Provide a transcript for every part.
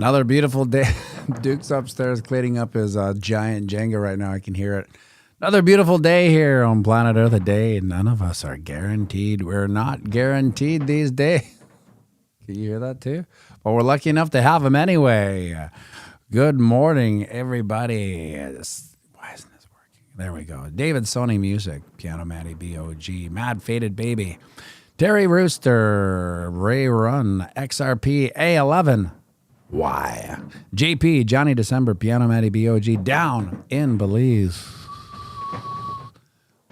Another beautiful day. Duke's upstairs cleaning up his giant Jenga right now. I can hear it. Another beautiful day here on planet Earth. A day none of us are guaranteed. We're not guaranteed these days. Can you hear that too? But we're lucky enough to have them anyway. Good morning, everybody. Why isn't this working? There we go. David Sony Music, pianomattyb, OG, Mad Faded Baby, Terry Rooster, Ray Run, XRP, A11. Why? JP, Johnny December, pianomattyb, OG, down in Belize.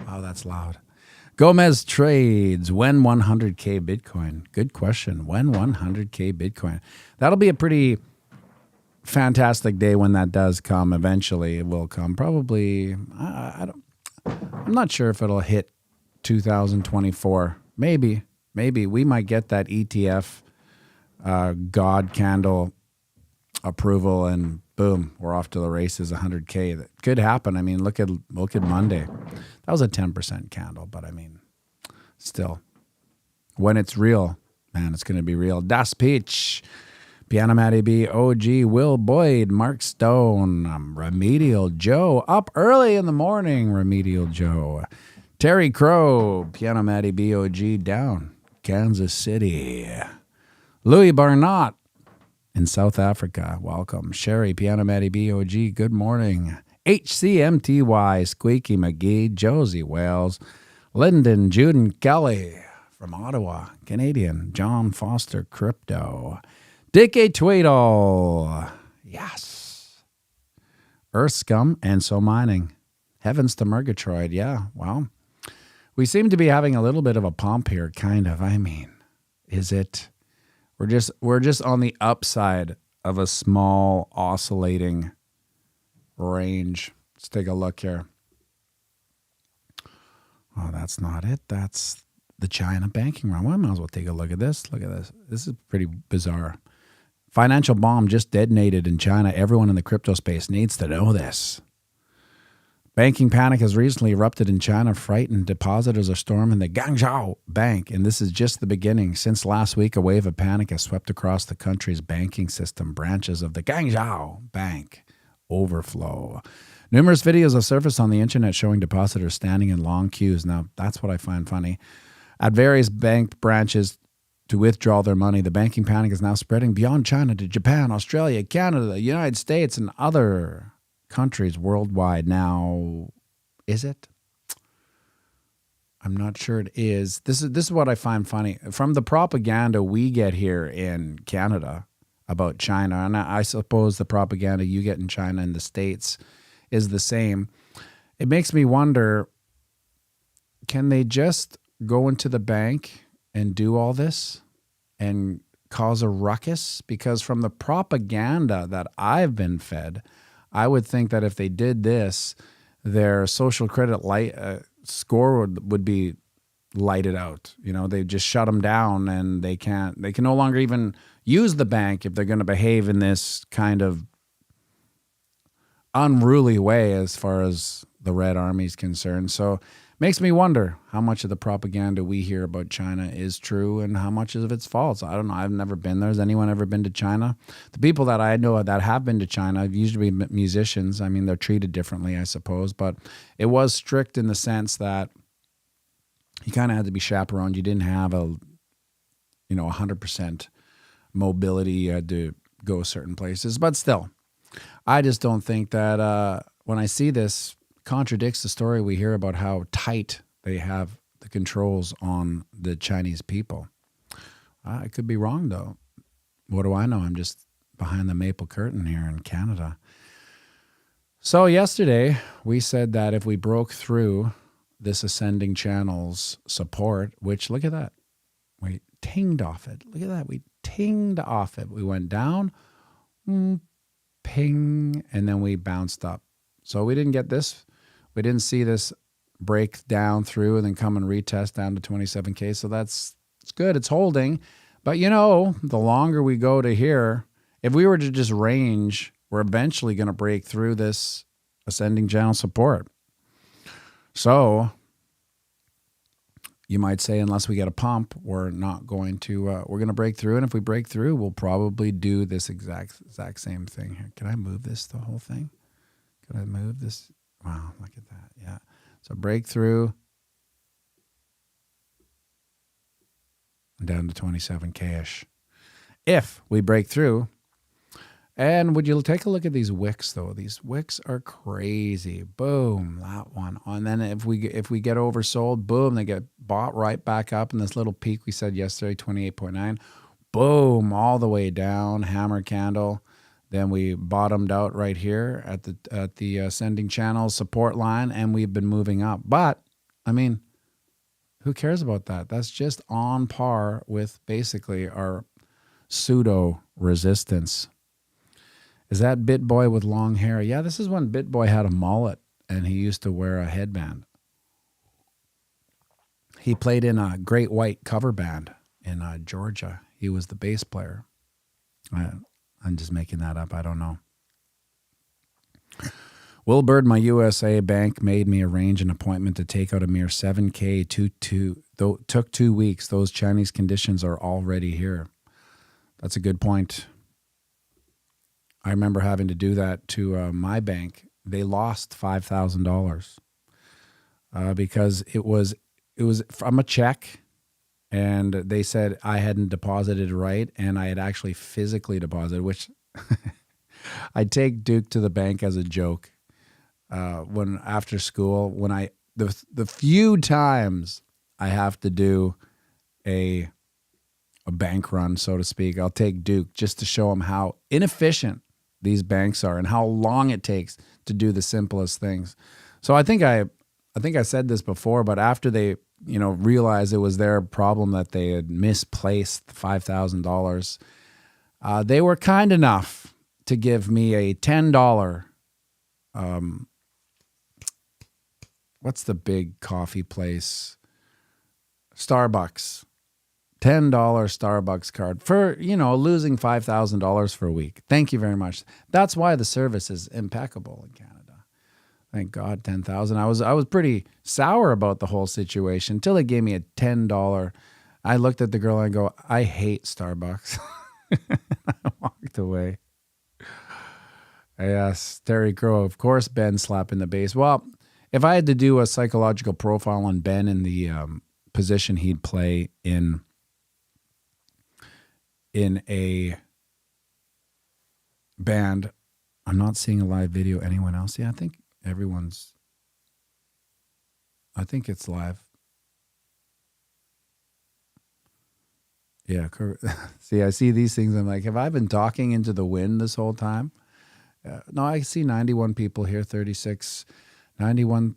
Wow, that's loud. Gomez Trades, when 100K Bitcoin? Good question. When 100K Bitcoin? That'll be a pretty fantastic day when that does come. Eventually, it will come. Probably, I'm not sure if it'll hit 2024. Maybe we might get that ETF God candle approval, and boom, we're off to the races. 100K. That could happen. I mean, look at Monday. That was a 10% candle, but I mean, still, when it's real, man, it's going to be real. Das Peach, pianomattyb, OG, Will Boyd, Mark Stone, Remedial Joe, up early in the morning. Remedial Joe, Terry Crow, pianomattyb, OG, down Kansas City. Louis Barnott in South Africa, welcome. Sherry, pianomattyb, OG, good morning. HCMTY, Squeaky McGee, Josie Wales, Lyndon, Juden Kelly from Ottawa, Canadian, John Foster, Crypto, Dick Tweedle, yes, Earth Scum, and So Mining, Heavens to Murgatroyd, yeah, well, we seem to be having a little bit of a pump here, kind of. I mean, is it? We're just on the upside of a small oscillating range. Let's take a look here. Oh, that's not it. That's the China banking run. Well, I might as well take a look at this. Look at this. This is pretty bizarre. Financial bomb just detonated in China. Everyone in the crypto space needs to know this. Banking panic has recently erupted in China. Frightened depositors are storming the Guangzhou Bank, and this is just the beginning. Since last week, a wave of panic has swept across the country's banking system. Branches of the Guangzhou Bank overflow. Numerous videos have surfaced on the internet showing depositors standing in long queues. Now, that's what I find funny. At various bank branches to withdraw their money, the banking panic is now spreading beyond China to Japan, Australia, Canada, the United States, and other countries worldwide. Now, is it? I'm not sure it is. This is what I find funny. From the propaganda we get here in Canada about China, and I suppose the propaganda you get in China and the States is the same. It makes me wonder, can they just go into the bank and do all this and cause a ruckus? Because from the propaganda that I've been fed, I would think that if they did this, their social credit score would be lighted out. You know, they just shut them down, and they can no longer even use the bank if they're going to behave in this kind of unruly way as far as the Red Army is concerned. So makes me wonder how much of the propaganda we hear about China is true and how much of it's false. I don't know. I've never been there. Has anyone ever been to China? The people that I know that have been to China have usually been musicians. I mean, they're treated differently, I suppose, but it was strict in the sense that you kind of had to be chaperoned. You didn't have 100% mobility. You had to go certain places, but still, I just don't think that when I see this, contradicts the story we hear about how tight they have the controls on the Chinese people. I could be wrong, though. What do I know? I'm just behind the maple curtain here in Canada. So yesterday, we said that if we broke through this ascending channel's support, which, look at that, we tinged off it. Look at that, we tinged off it. We went down, ping, and then we bounced up. So we didn't get this. We didn't see this break down through and then come and retest down to 27K. So it's good. It's holding. But, the longer we go to here, if we were to just range, we're eventually going to break through this ascending channel support. So you might say, unless we get a pump, we're not going to, we're going to break through. And if we break through, we'll probably do this exact same thing here. Can I move this, the whole thing? Can I move this? Wow, look at that. Yeah. So breakthrough down to 27K-ish. If we break through, and would you take a look at these wicks though? These wicks are crazy. Boom, that one. And then if we get oversold, boom, they get bought right back up in this little peak we said yesterday, 28.9. Boom, all the way down, hammer candle. Then we bottomed out right here at the ascending channel support line, and we've been moving up. But I mean, who cares about that? That's just on par with basically our pseudo resistance. Is that Bit Boy with long hair? Yeah, this is when Bit Boy had a mullet and he used to wear a headband. He played in a Great White cover band in Georgia. He was the bass player. I'm just making that up. I don't know. Wilbur, my USA bank made me arrange an appointment to take out a mere 7K. Took 2 weeks. Those Chinese conditions are already here. That's a good point. I remember having to do that to my bank. They lost $5,000 because it was from a check, and they said I hadn't deposited right, and I had actually physically deposited, which I take Duke to the bank as a joke. When after school, when the few times I have to do a bank run, so to speak, I'll take Duke just to show him how inefficient these banks are and how long it takes to do the simplest things. So I think I said this before, but after they, realized it was their problem that they had misplaced $5,000, they were kind enough to give me a $10, what's the big coffee place? Starbucks. $10 Starbucks card for, losing $5,000 for a week. Thank you very much. That's why the service is impeccable in Canada. Thank God, 10,000. I was pretty sour about the whole situation until they gave me a $10. I looked at the girl and I go, I hate Starbucks. I walked away. Yes, Terry Crow. Of course, Ben slapping the bass. Well, if I had to do a psychological profile on Ben in the position he'd play in a band. I'm not seeing a live video. Anyone else? Yeah, I think it's live. Yeah. See, I see these things. I'm like, have I been talking into the wind this whole time? No, I see 91 people here, 91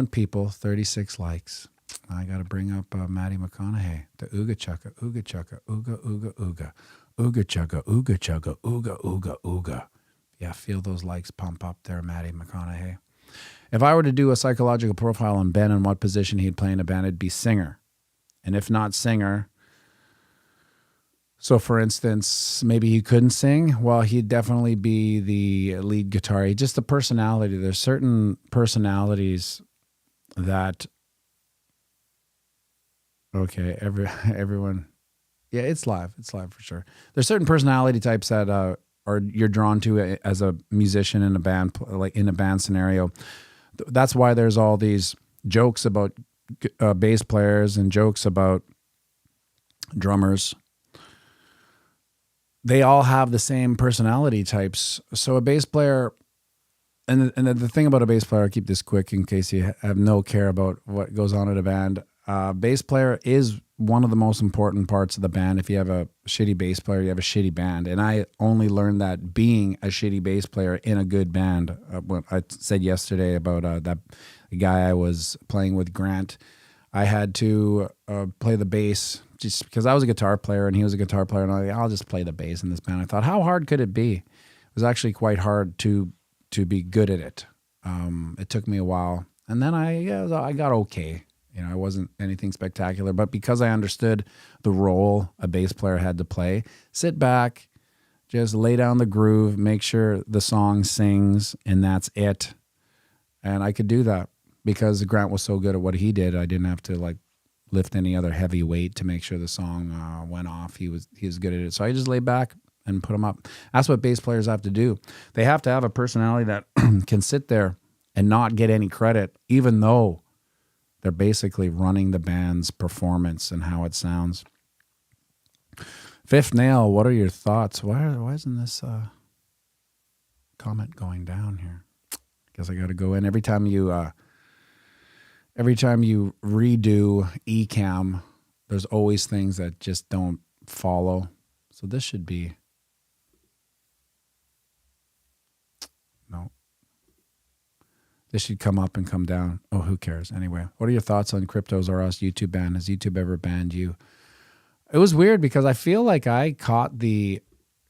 people, 36 likes. I got to bring up Matty McConaughey, the ooga chugga, ooga chugga, ooga, ooga, ooga, ooga chugga, ooga chugga, ooga, ooga, ooga. Yeah, feel those likes pump up there, Matty McConaughey. If I were to do a psychological profile on Ben and what position he'd play in a band, it'd be singer. And if not singer, so for instance, maybe he couldn't sing, well, he'd definitely be the lead guitar. Just the personality. There's certain personalities that... Okay, everyone. Yeah, it's live. It's live for sure. There's certain personality types that you're drawn to as a musician in a band, like in a band scenario. That's why there's all these jokes about bass players and jokes about drummers. They all have the same personality types. So a bass player, and the thing about a bass player, I'll keep this quick in case you have no care about what goes on in a band. Bass player is one of the most important parts of the band. If you have a shitty bass player, you have a shitty band. And I only learned that being a shitty bass player in a good band. When I said yesterday about that guy I was playing with, Grant, I had to play the bass just because I was a guitar player and he was a guitar player. And I was like, I'll just play the bass in this band. I thought, how hard could it be? It was actually quite hard to be good at it. It took me a while. And then I got okay. I wasn't anything spectacular, but because I understood the role a bass player had to play, sit back, just lay down the groove, make sure the song sings, and that's it. And I could do that because Grant was so good at what he did. I didn't have to lift any other heavy weight to make sure the song went off. He was good at it. So I just laid back and put him up. That's what bass players have to do. They have to have a personality that can sit there and not get any credit, even though they're basically running the band's performance and how it sounds. Fifth Nail, what are your thoughts? Why isn't this comment going down here? Guess I got to go in every time you redo Ecamm. There's always things that just don't follow. So this should be no. This should come up and come down. Oh, who cares? Anyway, what are your thoughts on Cryptos R Us YouTube ban? Has YouTube ever banned you? It was weird because I feel like I caught the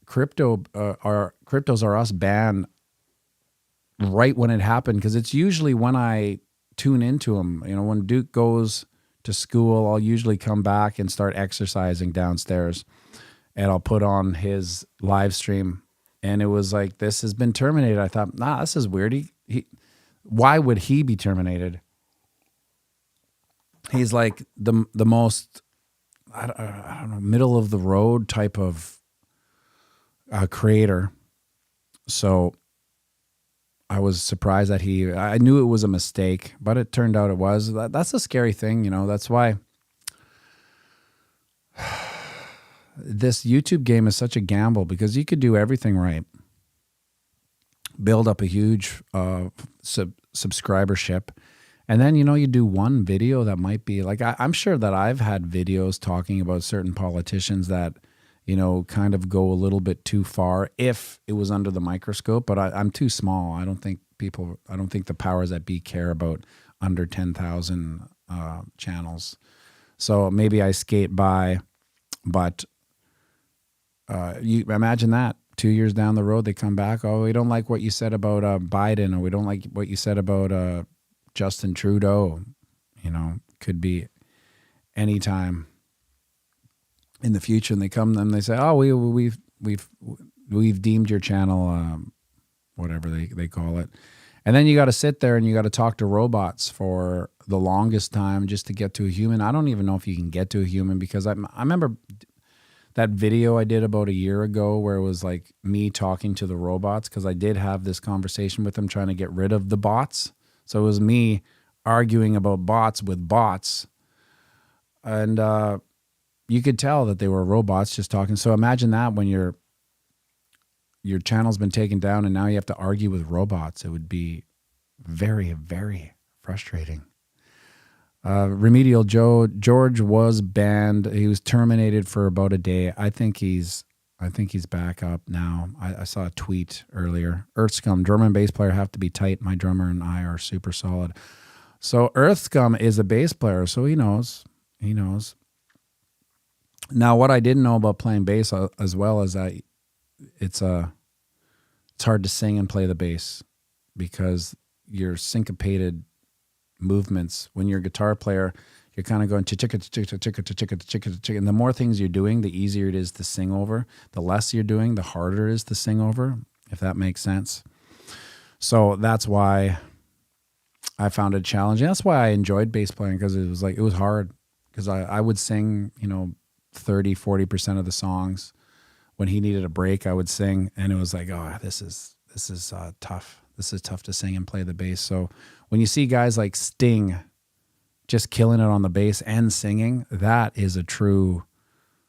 Cryptos R Us ban right when it happened, because it's usually when I tune into them. You know, when Duke goes to school, I'll usually come back and start exercising downstairs, and I'll put on his live stream, and it was like, this has been terminated. I thought, nah, this is weird. Why would he be terminated? He's like the most, I don't know, middle of the road type of creator. So I was surprised that I knew it was a mistake, but it turned out it was. That's a scary thing, you know. That's why this YouTube game is such a gamble, because you could do everything right. Build up a huge subscribership, and then, you know, you do one video that might be like, I'm sure that I've had videos talking about certain politicians that, you know, kind of go a little bit too far if it was under the microscope, but I'm too small. I don't think the powers that be care about under 10,000 channels. So maybe I skate by, but you imagine that 2 years down the road, they come back. Oh, we don't like what you said about Biden, or we don't like what you said about Justin Trudeau. You know, could be any time in the future, and they come and they say, "Oh, we've deemed your channel, whatever they call it," and then you got to sit there and you got to talk to robots for the longest time just to get to a human. I don't even know if you can get to a human, because I remember that video I did about a year ago where it was like me talking to the robots, because I did have this conversation with them trying to get rid of the bots. So it was me arguing about bots with bots, and you could tell that they were robots just talking. So imagine that when your channel's been taken down and now you have to argue with robots. It would be very, very frustrating. Remedial Joe, George was banned. He was terminated for about a day. I think he's back up now. I saw a tweet earlier. Earthscum, drummer and bass player have to be tight. My drummer and I are super solid. So Earthscum is a bass player, so he knows. He knows. Now, what I didn't know about playing bass as well is that it's hard to sing and play the bass, because your syncopated movements, when you're a guitar player, you're kind of going chicka chicka chicka chicka chicka chicka, and the more things you're doing, the easier it is to sing over. The less you're doing, the harder it is to sing over, if that makes sense. So that's why I found it challenging. That's why I enjoyed bass playing, because it was hard, because I would sing, you know, 30-40% of the songs. When he needed a break, I would sing, and it was like, oh, this is tough. This is tough to sing and play the bass. So when you see guys like Sting just killing it on the bass and singing, that is a true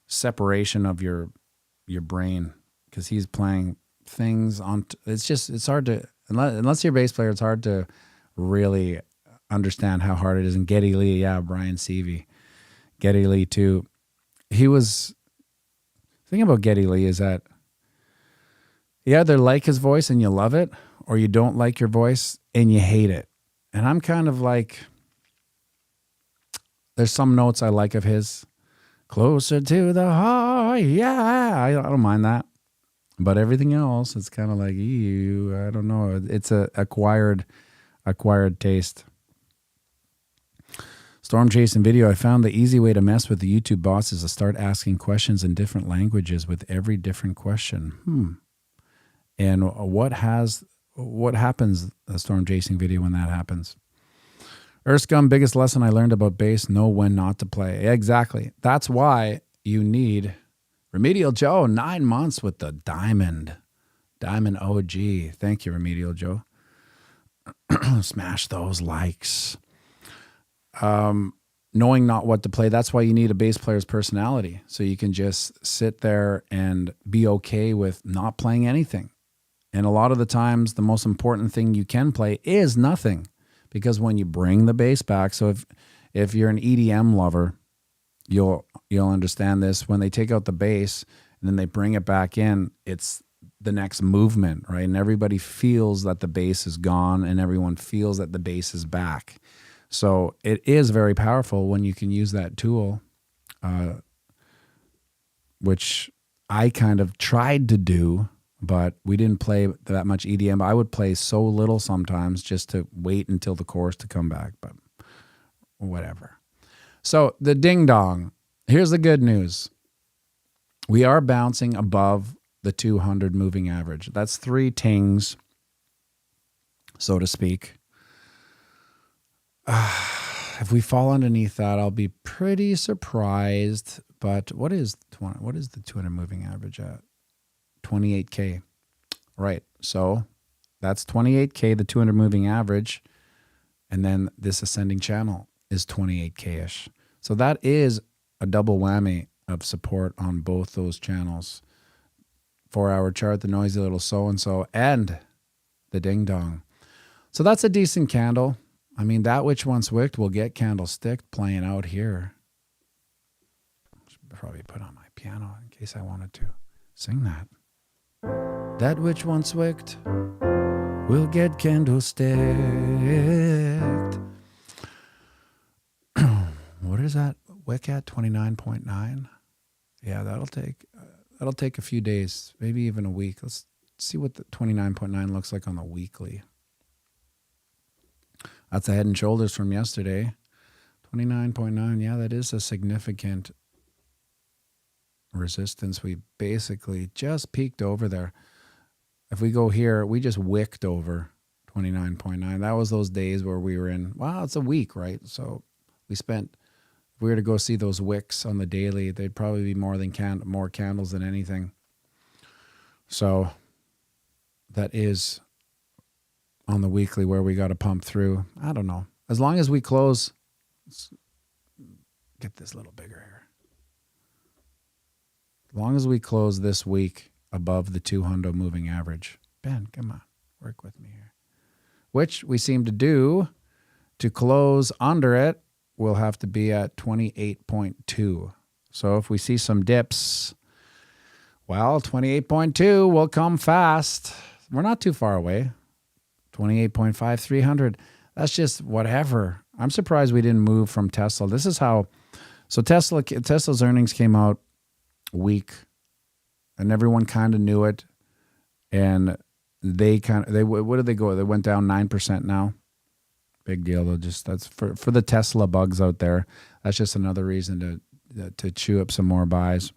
separation of your brain, because he's playing things on. It's hard to, unless you're a bass player, it's hard to really understand how hard it is. And Geddy Lee, yeah, Brian Seavey, Geddy Lee too. The thing about Geddy Lee is that you either like his voice and you love it, or you don't like your voice and you hate it. And I'm kind of like, there's some notes I like of his. Closer to the heart, yeah. I don't mind that. But everything else, it's kind of like, ew, I don't know. It's a acquired taste. Storm Chasing Video, I found the easy way to mess with the YouTube bots is to start asking questions in different languages with every different question. And what happens, Storm Chasing Video, when that happens? Erskine, biggest lesson I learned about bass, know when not to play. Exactly. That's why you need Remedial Joe, 9 months with the Diamond OG. Thank you, Remedial Joe. Smash those likes. Knowing not what to play, that's why you need a bass player's personality. So you can just sit there and be okay with not playing anything. And a lot of the times, the most important thing you can play is nothing. Because when you bring the bass back, so if you're an EDM lover, you'll understand this. When they take out the bass and then they bring it back in, it's the next movement, right? And everybody feels that the bass is gone and everyone feels that the bass is back. So it is very powerful when you can use that tool, which I kind of tried to do, but we didn't play that much EDM. I would play so little sometimes just to wait until the chorus to come back, but whatever. So the ding dong, here's the good news. We are bouncing above the 200 moving average. That's 3 tings, so to speak. If we fall underneath that, I'll be pretty surprised. But what is the 200 moving average at? 28K. Right. So that's 28K, the 200 moving average. And then this ascending channel is 28K-ish. So that is a double whammy of support on both those channels. 4-hour chart, the noisy little so-and-so, and the ding-dong. So that's a decent candle. I mean, that which once wicked will get candlestick playing out here. Should probably put on my piano in case I wanted to sing that. That which once wicked will get candlestick. What is that wick at? 29.9? Yeah, that'll take a few days, maybe even a week. Let's see what the 29.9 looks like on the weekly. That's the Head and Shoulders from yesterday. 29.9. Yeah, that is a significant resistance. We basically just peaked over there. If we go here, we just wicked over 29.9. That was those days where we were in, wow, it's a week, right? So we spent, if we were to go see those wicks on the daily, they'd probably be more candles than anything. So that is on the weekly where we got to pump through. I don't know. As long as we close, let's get this a little bigger here. As long as we close this week above the 200 moving average. Ben, come on, work with me here. Which we seem to do. To close under it, we'll have to be at 28.2. So if we see some dips, well, 28.2 will come fast. We're not too far away. 28.5, 300. That's just whatever. I'm surprised we didn't move from Tesla. This is how. So Tesla's earnings came out weak, and everyone kind of knew it. And they what did they go? They went down 9% now. Big deal. That's for the Tesla bugs out there. That's just another reason to chew up some more buys.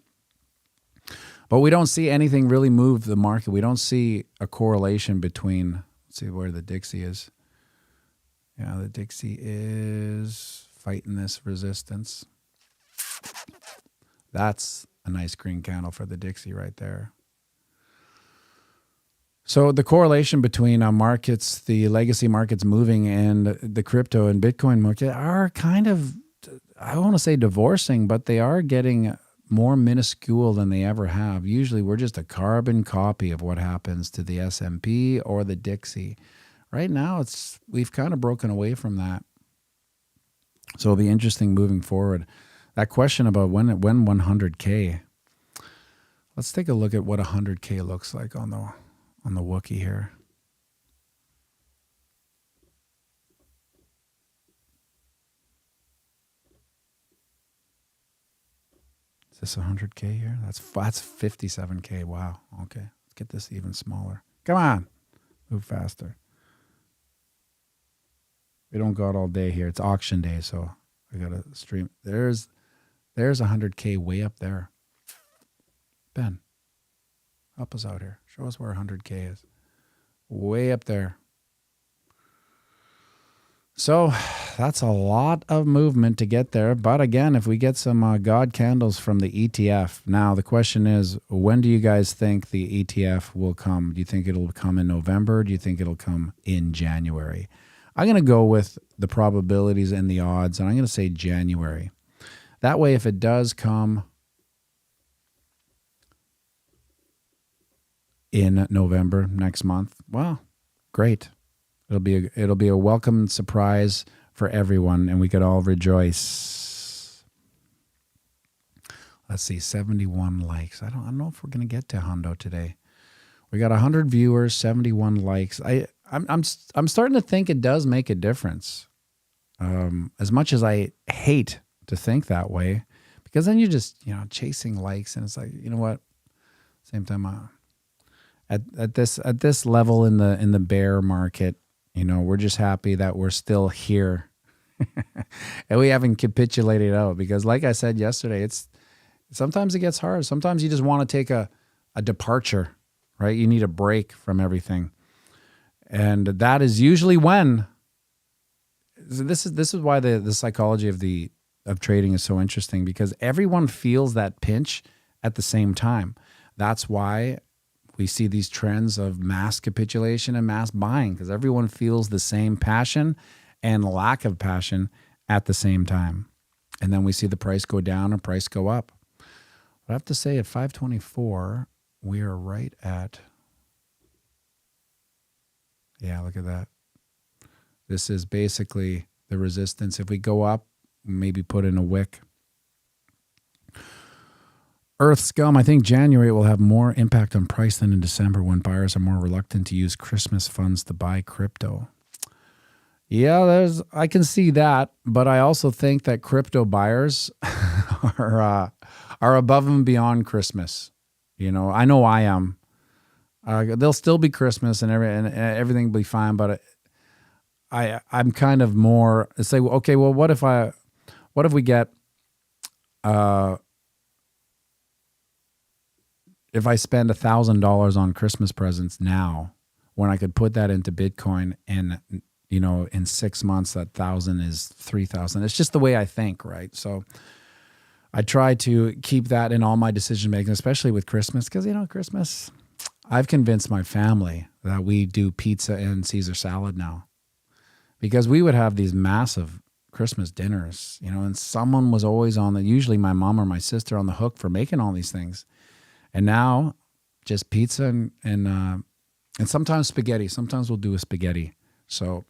But we don't see anything really move the market. We don't see a correlation between. See where the Dixie is. Yeah, the Dixie is fighting this resistance. That's a nice green candle for the Dixie right there. So the correlation between markets, the legacy markets moving, and the crypto and Bitcoin market are kind of, I don't want to say divorcing, but they are getting more minuscule than they ever have. Usually we're just a carbon copy of what happens to the S&P or the Dixie. Right now we've kind of broken away from that. So it'll be interesting moving forward. That question about when 100K. Let's take a look at what 100K looks like on the Wookiee here. Is this 100K here? That's 57K. Wow. Okay. Let's get this even smaller. Come on. Move faster. We don't got all day here. It's auction day, so I got to stream. There's 100K way up there. Ben, help us out here. Show us where 100K is. Way up there. So That's a lot of movement to get there. But again, if we get some God candles from the ETF, now the question is, when do you guys think the ETF will come? Do you think it'll come in November? Do you think it'll come in January? I'm going to go with the probabilities and the odds, and I'm going to say January. That way, if it does come in November next month, well, great. It'll be a welcome surprise for everyone, and we could all rejoice. Let's see, 71 likes. I don't know if we're gonna get to hundo today. We got 100 viewers, 71 likes. I'm starting to think it does make a difference. As much as I hate to think that way, because then you're just chasing likes, and it's like, you know what? Same time, at this level in the bear market, we're just happy that we're still here and we haven't capitulated out, because like I said yesterday, sometimes it gets hard. Sometimes you just want to take a departure, right? You need a break from everything. And that is usually when this is why the psychology of trading is so interesting, because everyone feels that pinch at the same time. That's why we see these trends of mass capitulation and mass buying, because everyone feels the same passion and lack of passion at the same time. And then we see the price go down and price go up. But I have to say, at 524, we are right at, look at that. This is basically the resistance. If we go up, maybe put in a wick. Earth Scum, I think January will have more impact on price than in December, when buyers are more reluctant to use Christmas funds to buy crypto. Yeah, I can see that, but I also think that crypto buyers are above and beyond Christmas. I know I am. There'll still be Christmas and everything will be fine, but I'm kind of more say, okay, well, what if we get if I spend $1,000 on Christmas presents now, when I could put that into Bitcoin, and in 6 months that 1,000 is 3,000. It's just the way I think, right? So I try to keep that in all my decision making, especially with Christmas, because Christmas, I've convinced my family that we do pizza and Caesar salad now, because we would have these massive Christmas dinners, and someone was always usually my mom or my sister, on the hook for making all these things. And now, just pizza and sometimes spaghetti. Sometimes we'll do a spaghetti. So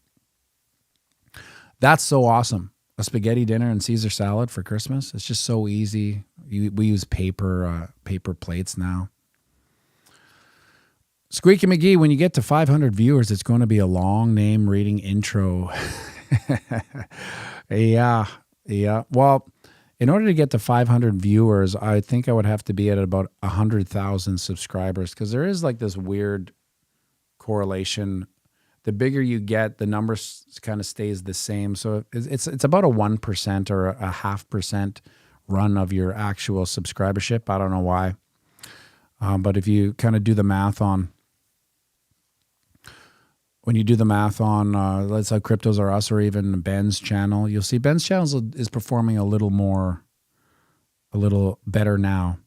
that's so awesome. A spaghetti dinner and Caesar salad for Christmas. It's just so easy. We use paper plates now. Squeaky McGee, when you get to 500 viewers, it's going to be a long name reading intro. Yeah. Well, in order to get to 500 viewers, I think I would have to be at about 100,000 subscribers, because there is like this weird correlation. The bigger you get, the number kind of stays the same. So it's about a 1% or a 0.5% run of your actual subscribership. I don't know why. But if you kind of do the math on, let's say Cryptos Are Us, or even Ben's channel, you'll see Ben's channel is performing a little better now.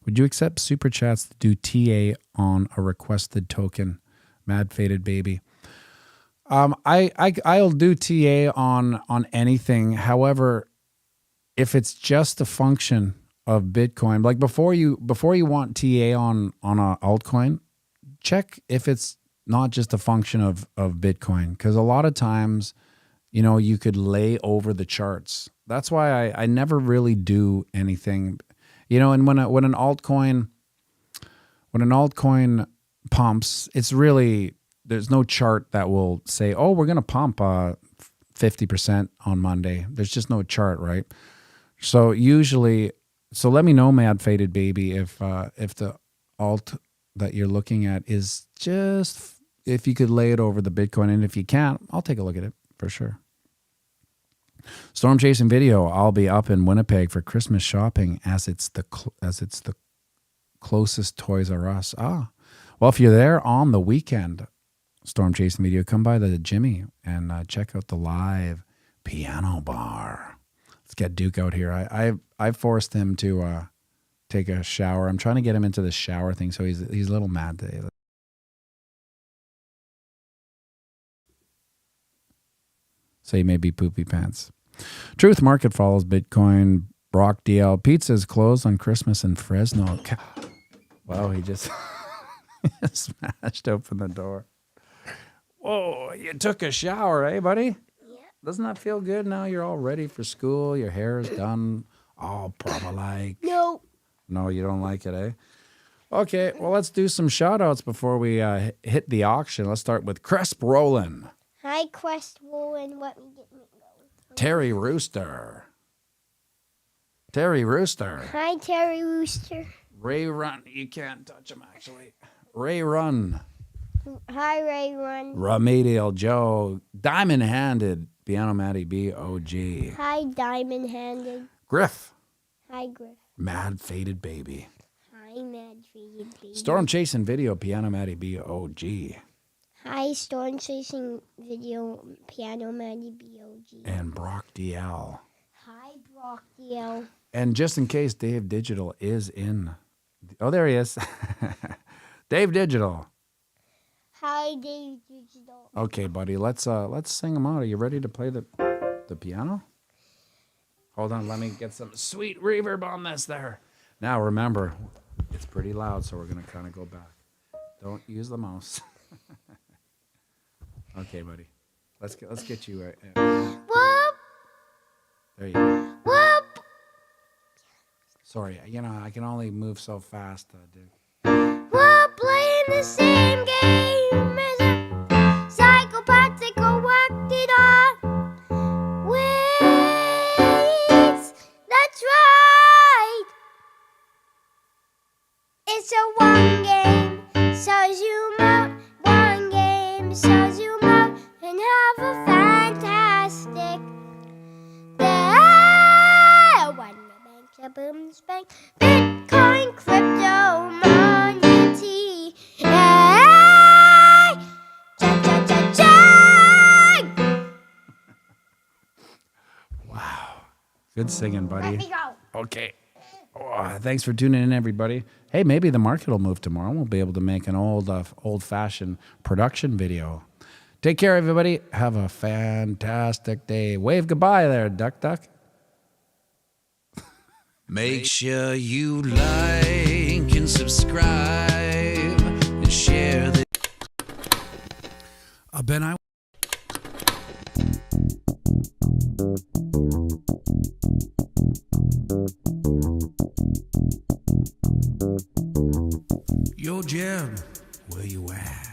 Would you accept super chats to do TA on a requested token? Mad Faded Baby. I'll do TA on anything. However, if it's just a function of Bitcoin, like before you want TA on a altcoin, check if it's not just a function of Bitcoin, because a lot of times, you could lay over the charts. That's why I never really do anything, and when an altcoin pumps, it's really, there's no chart that will say, oh, we're going to pump 50% on Monday. There's just no chart, right? So let me know, Mad Faded Baby, if the alt that you're looking at is just, if you could lay it over the Bitcoin, and if you can't, I'll take a look at it for sure. Storm Chasing Video, I'll be up in Winnipeg for Christmas shopping, as it's the closest Toys R Us. Well, if you're there on the weekend, Storm Chasing Video, come by the Jimmy and check out the live piano bar. Let's get Duke out here. I forced him to take a shower. I'm trying to get him into the shower thing, so he's a little mad today. So he may be poopy pants. Truth Market follows Bitcoin. Brock DL. Pizza is closed on Christmas in Fresno. Wow, he just smashed open the door. Whoa, you took a shower, eh, buddy? Yeah. Doesn't that feel good now? You're all ready for school. Your hair is done. All proper-like. No. No, you don't like it, eh? Okay, well, let's do some shout-outs before we hit the auction. Let's start with Cresp Rollin'. Hi, Quest Rollin'. Let me get me going. Terry Rooster. Terry Rooster. Hi, Terry Rooster. Ray Run. You can't touch him, actually. Ray Run. Hi, Ray Run. Remedial Joe. Diamond-handed. pianomattyb OG. Hi, Diamond Handed. Griff. Hi, Griff. Mad Faded Baby. Hi, Mad Faded Baby. Storm Chasing Video. pianomattyb OG. Hi, Storm Chasing Video. pianomattyb OG. And Brock DL. Hi, Brock DL. And just in case Dave Digital is in. Oh, there he is. Dave Digital. Hi, Dave Digital. Okay, buddy. Let's sing them out. Are you ready to play the piano? Hold on. Let me get some sweet reverb on this there. Now, remember, it's pretty loud, so we're going to kind of go back. Don't use the mouse. Okay, buddy. Let's get you. Whoop. There you go. Whoop. Sorry, I can only move so fast, dude. We're playing the same game as a psychopathic worked it on. Wins. That's right. It's a one game. So zoom out. One game. So zoom out. And have a fantastic day. One bank, boom, spank. Bitcoin, crypto, money, hey! Cha-cha-cha-cha! Wow. Good singing, buddy. Let me go. Okay. Oh, thanks for tuning in, everybody. Hey, maybe the market will move tomorrow. We'll be able to make an old-fashioned production video. Take care, everybody. Have a fantastic day. Wave goodbye there, Duck Duck. Make sure you like and subscribe and share the. Ben, Yo, Jim, where you at?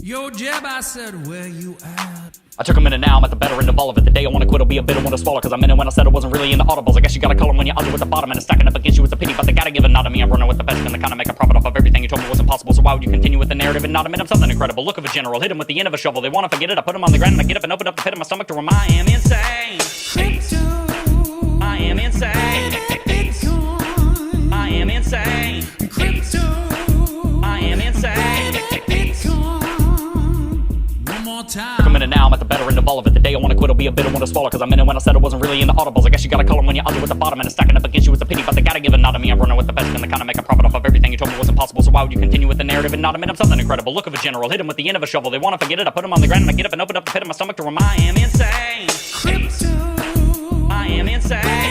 Yo, Jeb, I said, where you at? I took a minute now, I'm at the better end of all of it. The day I wanna quit will be a bit I wanna swallow. Cause I'm in it when I said I wasn't really into audibles. I guess you gotta call them when you're ugly with the bottom. And it's stacking up against you with the pity. But they gotta give a nod to me. I'm running with the best and they kinda make a profit off of everything you told me wasn't possible. So why would you continue with the narrative and not admit I'm something incredible? Look of a general, hit him with the end of a shovel. They wanna forget it, I put him on the ground and I get up and open up the pit of my stomach to remind I am insane. I am insane. I am insane. I am insane. Time. Took a minute now, I'm at the better end of all of it. The day I wanna quit will be a bit I wanna swallow. Cause I'm in it when I said I wasn't really into audibles. I guess you gotta call them when you're ugly with the bottom. And it's stacking up against you with the pity. But they gotta give a nod to me. I'm running with the best and they kinda make a profit off of everything you told me wasn't possible. So why would you continue with the narrative and not admit I'm something incredible? Look of a general, hit him with the end of a shovel. They wanna forget it, I put him on the ground and I get up and open up the pit of my stomach to remind I am insane. I am insane.